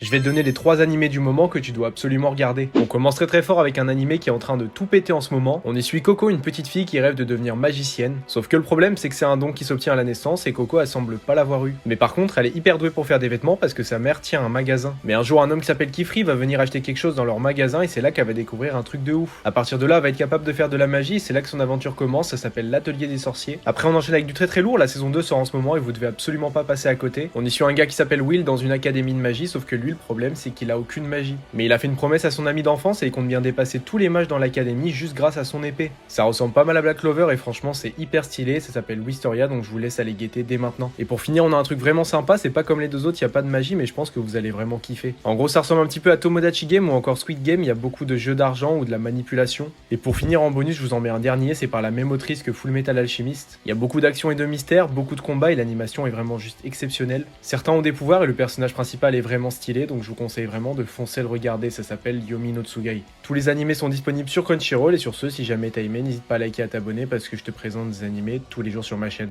Je vais te donner les 3 animés du moment que tu dois absolument regarder. On commence très fort avec un animé qui est en train de tout péter en ce moment. On y suit Coco, une petite fille qui rêve de devenir magicienne. Sauf que le problème c'est que c'est un don qui s'obtient à la naissance et Coco elle semble pas l'avoir eu. Mais par contre elle est hyper douée pour faire des vêtements parce que sa mère tient un magasin. Mais un jour un homme qui s'appelle Kifri va venir acheter quelque chose dans leur magasin et c'est là qu'elle va découvrir un truc de ouf. À partir de là elle va être capable de faire de la magie et c'est là que son aventure commence, ça s'appelle l'atelier des sorciers. Après on enchaîne avec du très lourd, la saison 2 sort en ce moment et vous devez absolument pas passer à côté. On y suit un gars qui s'appelle Will dans une académie de magie, sauf que lui le problème c'est qu'il a aucune magie. Mais il a fait une promesse à son ami d'enfance et il compte bien dépasser tous les mages dans l'académie juste grâce à son épée. Ça ressemble pas mal à Black Clover et franchement c'est hyper stylé, ça s'appelle Wisteria donc je vous laisse aller guetter dès maintenant. Et pour finir on a un truc vraiment sympa, c'est pas comme les deux autres, y a pas de magie mais je pense que vous allez vraiment kiffer. En gros ça ressemble un petit peu à Tomodachi Game ou encore Squid Game, il y a beaucoup de jeux d'argent ou de la manipulation. Et pour finir en bonus je vous en mets un dernier, c'est par la même autrice que Full Metal Alchemist. Il y a beaucoup d'action et de mystère, beaucoup de combats et l'animation est vraiment juste exceptionnelle. Certains ont des pouvoirs et le personnage principal est vraiment stylé donc je vous conseille vraiment de foncer le regarder, ça s'appelle Yomi no Tsugai. Tous les animés sont disponibles sur Crunchyroll et sur ce, si jamais t'as aimé, n'hésite pas à liker et à t'abonner parce que je te présente des animés tous les jours sur ma chaîne.